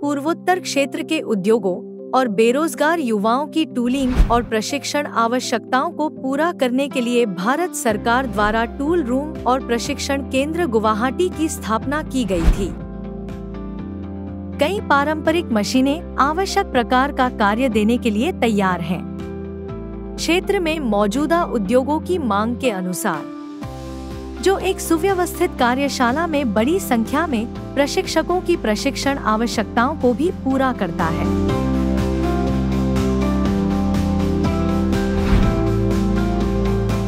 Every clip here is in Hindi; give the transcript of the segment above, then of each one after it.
पूर्वोत्तर क्षेत्र के उद्योगों और बेरोजगार युवाओं की टूलिंग और प्रशिक्षण आवश्यकताओं को पूरा करने के लिए भारत सरकार द्वारा टूल रूम और प्रशिक्षण केंद्र गुवाहाटी की स्थापना की गई थी। कई पारंपरिक मशीनें आवश्यक प्रकार का कार्य देने के लिए तैयार हैं। क्षेत्र में मौजूदा उद्योगों की मांग के अनुसार, जो एक सुव्यवस्थित कार्यशाला में बड़ी संख्या में प्रशिक्षकों की प्रशिक्षण आवश्यकताओं को भी पूरा करता है।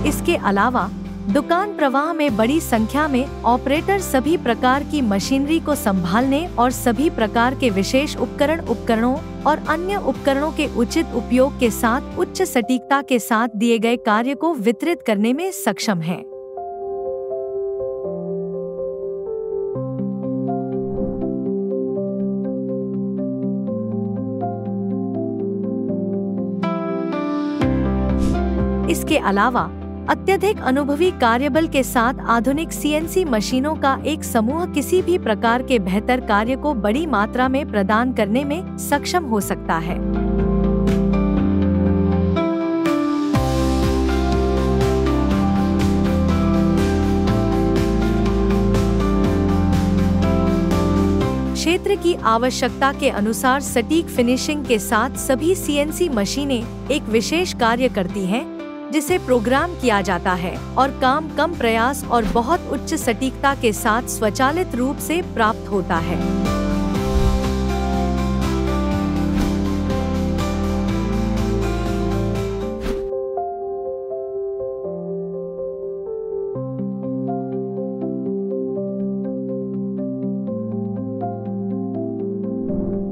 इसके अलावा दुकान प्रवाह में बड़ी संख्या में ऑपरेटर सभी प्रकार की मशीनरी को संभालने और सभी प्रकार के विशेष उपकरणों और अन्य उपकरणों के उचित उपयोग के साथ उच्च सटीकता के साथ दिए गए कार्य को वितरित करने में सक्षम हैं। इसके अलावा अत्यधिक अनुभवी कार्यबल के साथ आधुनिक सीएनसी मशीनों का एक समूह किसी भी प्रकार के बेहतर कार्य को बड़ी मात्रा में प्रदान करने में सक्षम हो सकता है। क्षेत्र की आवश्यकता के अनुसार सटीक फिनिशिंग के साथ सभी सीएनसी मशीनें एक विशेष कार्य करती हैं, जिसे प्रोग्राम किया जाता है और काम कम प्रयास और बहुत उच्च सटीकता के साथ स्वचालित रूप से प्राप्त होता है।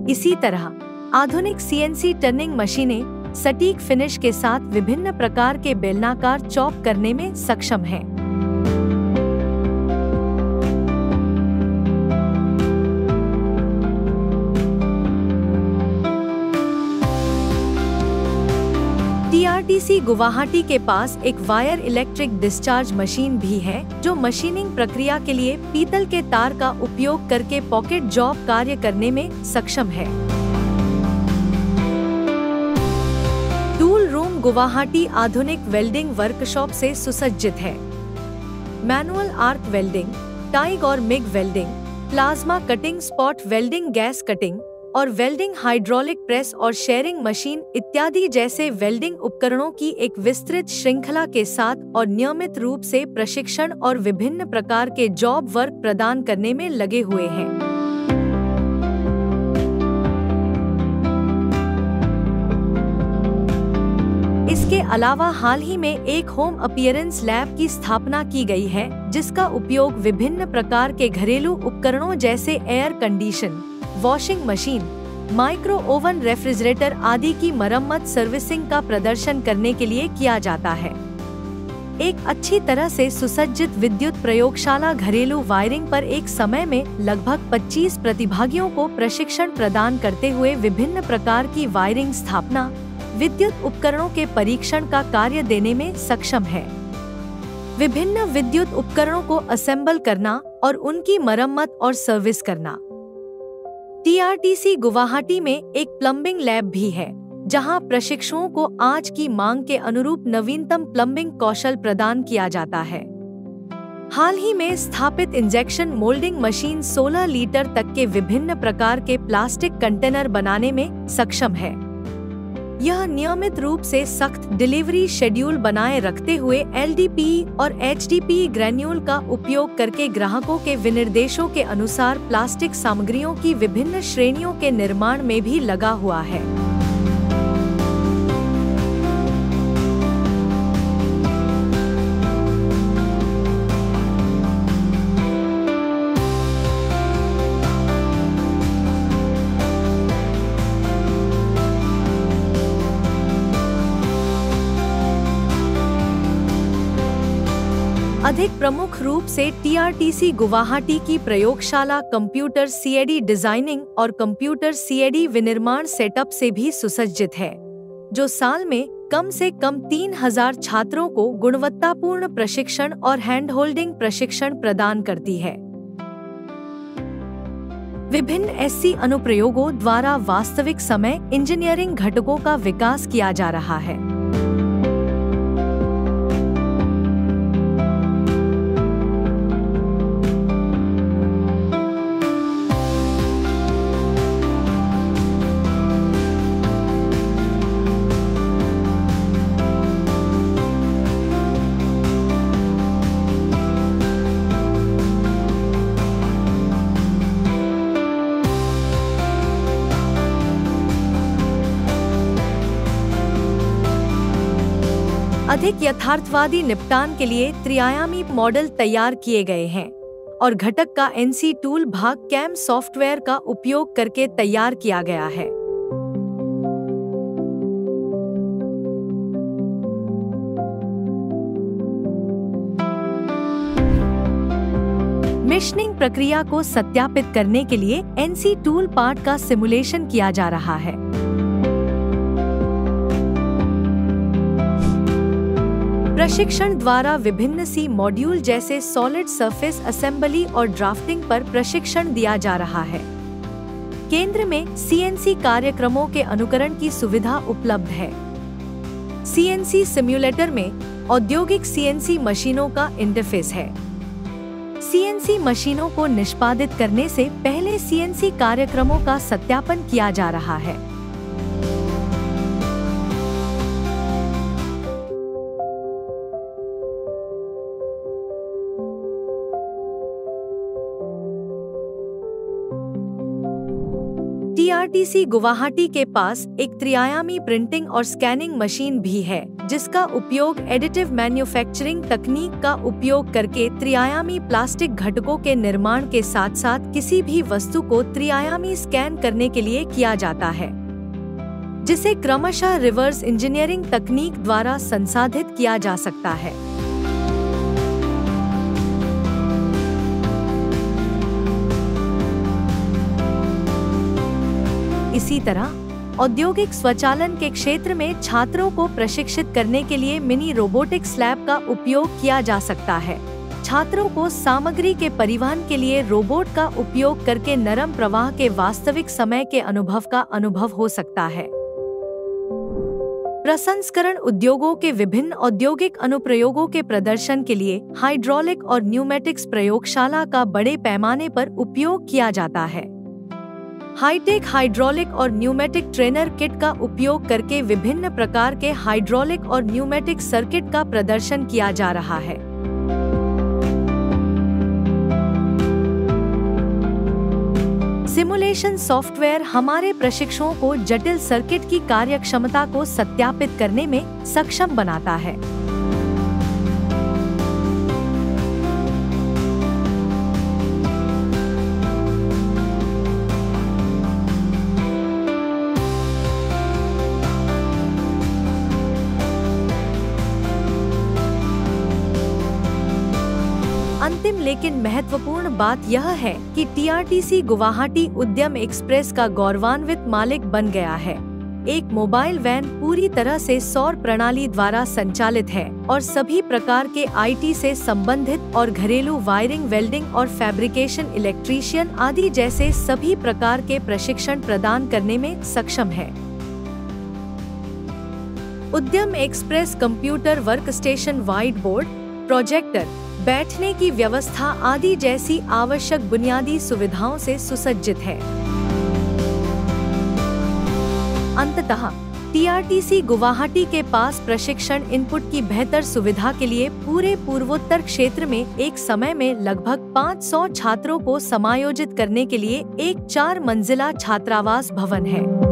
इसी तरह आधुनिक सीएनसी टर्निंग मशीनें सटीक फिनिश के साथ विभिन्न प्रकार के बेलनाकार चॉप करने में सक्षम हैं। टीआरटीसी गुवाहाटी के पास एक वायर इलेक्ट्रिक डिस्चार्ज मशीन भी है, जो मशीनिंग प्रक्रिया के लिए पीतल के तार का उपयोग करके पॉकेट जॉब कार्य करने में सक्षम है। टूल रूम गुवाहाटी आधुनिक वेल्डिंग वर्कशॉप से सुसज्जित है। मैनुअल आर्क वेल्डिंग, टाइग और MiG welding, plasma cutting, spot welding, gas cutting और वेल्डिंग, हाइड्रोलिक प्रेस और शेयरिंग मशीन इत्यादि जैसे वेल्डिंग उपकरणों की एक विस्तृत श्रृंखला के साथ और नियमित रूप से प्रशिक्षण और विभिन्न प्रकार के जॉब वर्क प्रदान करने में लगे हुए हैं। इसके अलावा हाल ही में एक होम अपीयरेंस लैब की स्थापना की गई है, जिसका उपयोग विभिन्न प्रकार के घरेलू उपकरणों जैसे air condition, washing machine, micro oven, refrigerator आदि की मरम्मत सर्विसिंग का प्रदर्शन करने के लिए किया जाता है। एक अच्छी तरह से सुसज्जित विद्युत प्रयोगशाला घरेलू वायरिंग पर एक समय में लगभग 25 प्रतिभागियों को प्रशिक्षण प्रदान करते हुए विभिन्न प्रकार की वायरिंग स्थापना, विद्युत उपकरणों के परीक्षण का कार्य देने में सक्षम है। विभिन्न विद्युत उपकरणों को असेंबल करना और उनकी मरम्मत और सर्विस करना। टीआरटीसी गुवाहाटी में एक प्लम्बिंग लैब भी है, जहां प्रशिक्षुओं को आज की मांग के अनुरूप नवीनतम प्लम्बिंग कौशल प्रदान किया जाता है। हाल ही में स्थापित इंजेक्शन मोल्डिंग मशीन 16 लीटर तक के विभिन्न प्रकार के प्लास्टिक कंटेनर बनाने में सक्षम है। यह नियमित रूप से सख्त डिलीवरी शेड्यूल बनाए रखते हुए एलडीपी और एचडीपी ग्रैन्यूल का उपयोग करके ग्राहकों के विनिर्देशों के अनुसार प्लास्टिक सामग्रियों की विभिन्न श्रेणियों के निर्माण में भी लगा हुआ है। अधिक प्रमुख रूप से टीआरटीसी गुवाहाटी की प्रयोगशाला कंप्यूटर सीएडी डिजाइनिंग और कंप्यूटर सीएडी विनिर्माण सेटअप से भी सुसज्जित है, जो साल में कम से कम 3000 छात्रों को गुणवत्तापूर्ण प्रशिक्षण और हैंडहोल्डिंग प्रशिक्षण प्रदान करती है। विभिन्न एससी अनुप्रयोगों द्वारा वास्तविक समय इंजीनियरिंग घटकों का विकास किया जा रहा है। अधिक यथार्थवादी निपटान के लिए त्रिआयामी मॉडल तैयार किए गए हैं और घटक का एनसी टूल भाग कैम सॉफ्टवेयर का उपयोग करके तैयार किया गया है। मिशनिंग प्रक्रिया को सत्यापित करने के लिए एनसी टूल पार्ट का सिमुलेशन किया जा रहा है। प्रशिक्षण द्वारा विभिन्न सी मॉड्यूल जैसे सॉलिड सरफेस असेंबली और ड्राफ्टिंग पर प्रशिक्षण दिया जा रहा है। केंद्र में सीएनसी कार्यक्रमों के अनुकरण की सुविधा उपलब्ध है। सीएनसी सिम्युलेटर में औद्योगिक सीएनसी मशीनों का इंटरफेस है। सीएनसी मशीनों को निष्पादित करने से पहले सीएनसी कार्यक्रमों का सत्यापन किया जा रहा है। टीआरटीसी गुवाहाटी के पास एक त्रिआयामी प्रिंटिंग और स्कैनिंग मशीन भी है, जिसका उपयोग एडिटिव मैन्युफैक्चरिंग तकनीक का उपयोग करके त्रिआयामी प्लास्टिक घटकों के निर्माण के साथ साथ किसी भी वस्तु को त्रिआयामी स्कैन करने के लिए किया जाता है, जिसे क्रमशः रिवर्स इंजीनियरिंग तकनीक द्वारा संसाधित किया जा सकता है। इसी तरह औद्योगिक स्वचालन के क्षेत्र में छात्रों को प्रशिक्षित करने के लिए मिनी रोबोटिक्स लैब का उपयोग किया जा सकता है। छात्रों को सामग्री के परिवहन के लिए रोबोट का उपयोग करके नरम प्रवाह के वास्तविक समय के अनुभव का अनुभव हो सकता है। प्रसंस्करण उद्योगों के विभिन्न औद्योगिक अनुप्रयोगों के प्रदर्शन के लिए हाइड्रोलिक और न्यूमेटिक्स प्रयोगशाला का बड़े पैमाने पर उपयोग किया जाता है। हाईटेक हाइड्रोलिक और न्यूमेटिक ट्रेनर किट का उपयोग करके विभिन्न प्रकार के हाइड्रोलिक और न्यूमेटिक सर्किट का प्रदर्शन किया जा रहा है। सिमुलेशन सॉफ्टवेयर हमारे प्रशिक्षुओं को जटिल सर्किट की कार्यक्षमता को सत्यापित करने में सक्षम बनाता है। अंतिम लेकिन महत्वपूर्ण बात यह है कि टीआरटीसी गुवाहाटी उद्यम एक्सप्रेस का गौरवान्वित मालिक बन गया है। एक मोबाइल वैन पूरी तरह से सौर प्रणाली द्वारा संचालित है और सभी प्रकार के आईटी से संबंधित और घरेलू वायरिंग, वेल्डिंग और फैब्रिकेशन, इलेक्ट्रीशियन आदि जैसे सभी प्रकार के प्रशिक्षण प्रदान करने में सक्षम है। उद्यम express computer work station, white board, projector, बैठने की व्यवस्था आदि जैसी आवश्यक बुनियादी सुविधाओं से सुसज्जित है। अंततः टीआरटीसी गुवाहाटी के पास प्रशिक्षण इनपुट की बेहतर सुविधा के लिए पूरे पूर्वोत्तर क्षेत्र में एक समय में लगभग 500 छात्रों को समायोजित करने के लिए एक 4 मंजिला छात्रावास भवन है।